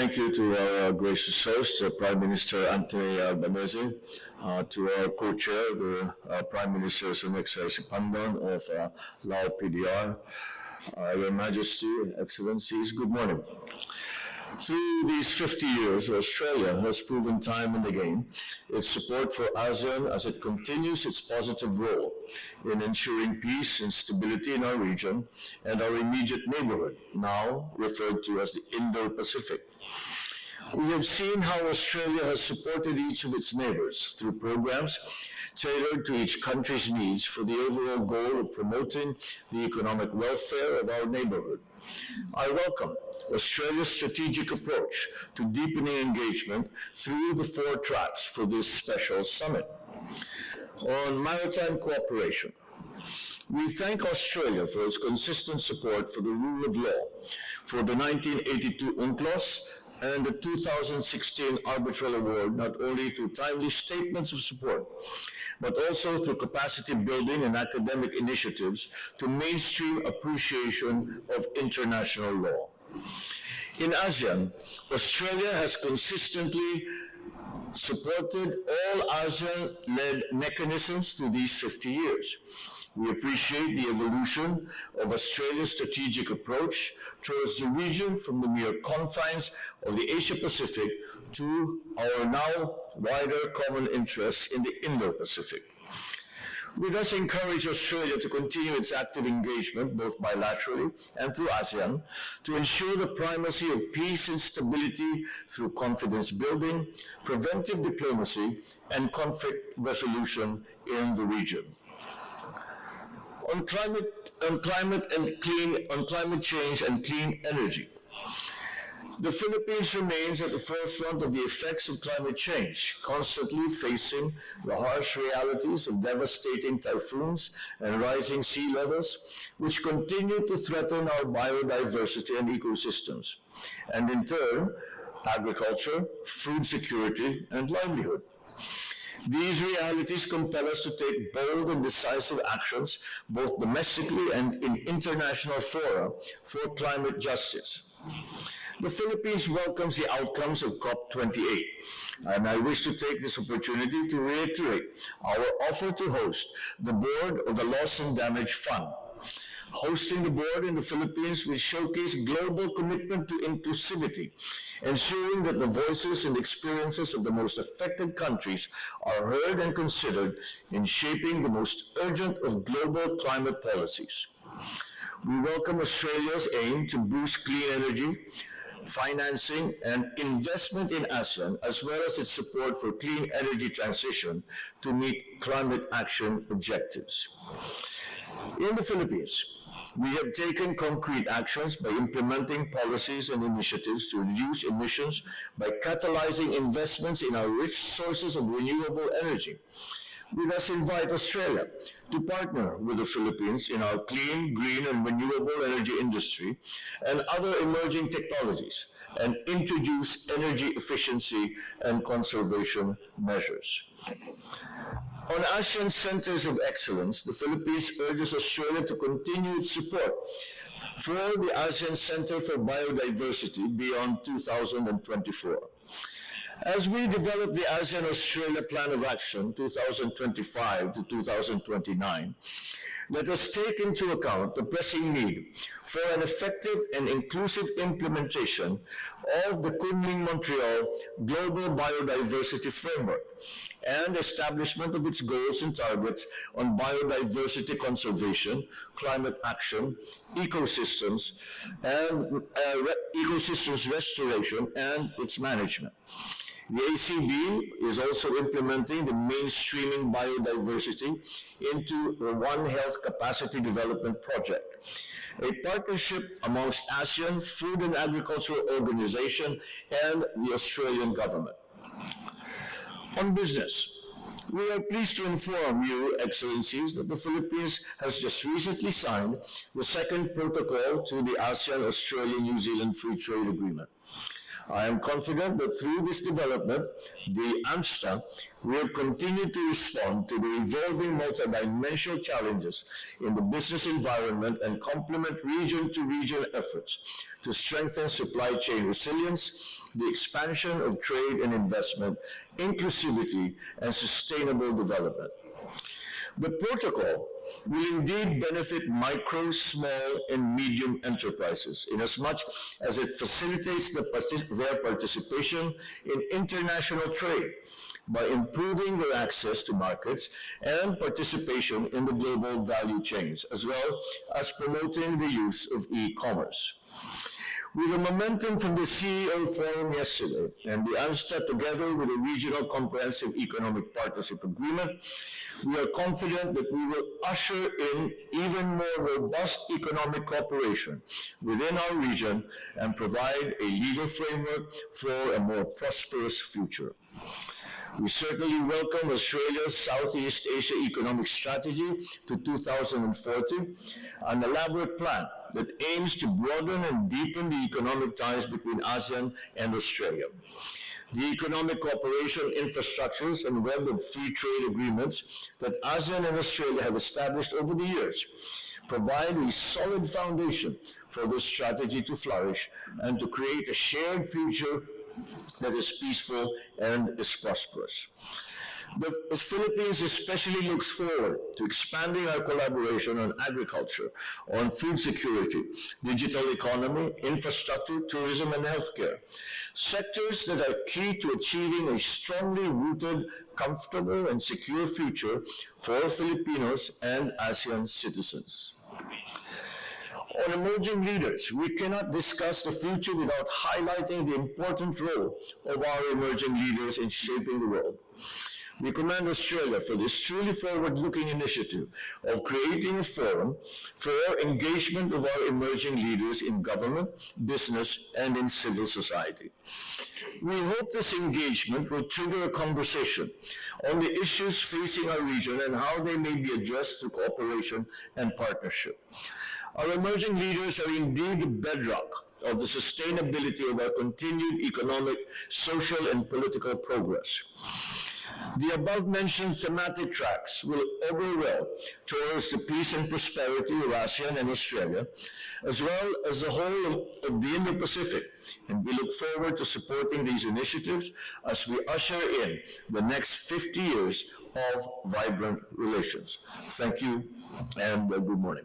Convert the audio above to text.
Thank you to our gracious host, Prime Minister Anthony Albanese, to our co-chair, the Prime Minister Sunak Sipandan of Lao PDR, Your Majesty, Excellencies, good morning. Through these 50 years, Australia has proven time and again its support for ASEAN as it continues its positive role in ensuring peace and stability in our region and our immediate neighborhood, now referred to as the Indo-Pacific. We have seen how Australia has supported each of its neighbors through programs tailored to each country's needs for the overall goal of promoting the economic welfare of our neighborhood. I welcome Australia's strategic approach to deepening engagement through the 4 tracks for this special summit. On maritime cooperation, we thank Australia for its consistent support for the rule of law, for the 1982 UNCLOS and the 2016 arbitral award, not only through timely statements of support, but also through capacity building and academic initiatives to mainstream appreciation of international law. In ASEAN, Australia has consistently supported all ASEAN-led mechanisms through these 50 years. We appreciate the evolution of Australia's strategic approach towards the region from the mere confines of the Asia-Pacific to our now wider common interests in the Indo-Pacific. We thus encourage Australia to continue its active engagement, both bilaterally and through ASEAN, to ensure the primacy of peace and stability through confidence building, preventive diplomacy, and conflict resolution in the region. On climate change and clean energy, the Philippines remains at the forefront of the effects of climate change, constantly facing the harsh realities of devastating typhoons and rising sea levels, which continue to threaten our biodiversity and ecosystems, and in turn, agriculture, food security, and livelihood. These realities compel us to take bold and decisive actions, both domestically and in international fora, for climate justice. The Philippines welcomes the outcomes of COP28, and I wish to take this opportunity to reiterate our offer to host the board of the Loss and Damage Fund. Hosting the board in the Philippines will showcase global commitment to inclusivity, ensuring that the voices and experiences of the most affected countries are heard and considered in shaping the most urgent of global climate policies. We welcome Australia's aim to boost clean energy, financing, and investment in ASEAN, as well as its support for clean energy transition to meet climate action objectives. In the Philippines, we have taken concrete actions by implementing policies and initiatives to reduce emissions by catalyzing investments in our rich sources of renewable energy. We thus invite Australia to partner with the Philippines in our clean, green, and renewable energy industry and other emerging technologies, and introduce energy efficiency and conservation measures. On ASEAN Centers of Excellence, the Philippines urges Australia to continue its support for the ASEAN Center for Biodiversity beyond 2024. As we develop the ASEAN-Australia Plan of Action 2025 to 2029, let us take into account the pressing need for an effective and inclusive implementation of the Kunming-Montreal Global Biodiversity Framework and establishment of its goals and targets on biodiversity conservation, climate action, ecosystems, and ecosystems restoration and its management. The ACB is also implementing the mainstreaming biodiversity into the One Health Capacity Development Project, a partnership amongst ASEAN Food and Agricultural Organization and the Australian government. On business, we are pleased to inform you, Excellencies, that the Philippines has just recently signed the second protocol to the ASEAN-Australia-New Zealand Free Trade Agreement. I am confident that through this development, the AMSTA will continue to respond to the evolving multidimensional challenges in the business environment and complement region-to-region efforts to strengthen supply chain resilience, the expansion of trade and investment, inclusivity, and sustainable development. The protocol will indeed benefit micro, small, and medium enterprises inasmuch as it facilitates their participation in international trade by improving their access to markets and participation in the global value chains, as well as promoting the use of e-commerce. With the momentum from the CEO Forum yesterday and the ANSTA together with the Regional Comprehensive Economic Partnership Agreement, we are confident that we will usher in even more robust economic cooperation within our region and provide a legal framework for a more prosperous future. We certainly welcome Australia's Southeast Asia Economic Strategy to 2040, an elaborate plan that aims to broaden and deepen the economic ties between ASEAN and Australia. The economic cooperation infrastructures and web of free trade agreements that ASEAN and Australia have established over the years provide a solid foundation for this strategy to flourish and to create a shared future that is peaceful and is prosperous. The Philippines especially looks forward to expanding our collaboration on agriculture, on food security, digital economy, infrastructure, tourism, and healthcare, sectors that are key to achieving a strongly rooted, comfortable, and secure future for Filipinos and ASEAN citizens. On emerging leaders, we cannot discuss the future without highlighting the important role of our emerging leaders in shaping the world. We commend Australia for this truly forward-looking initiative of creating a forum for engagement of our emerging leaders in government, business, and in civil society. We hope this engagement will trigger a conversation on the issues facing our region and how they may be addressed through cooperation and partnership. Our emerging leaders are indeed the bedrock of the sustainability of our continued economic, social, and political progress. The above-mentioned thematic tracks will augur well towards the peace and prosperity of ASEAN and Australia, as well as the whole of the Indo-Pacific, and we look forward to supporting these initiatives as we usher in the next 50 years of vibrant relations. Thank you, and good morning.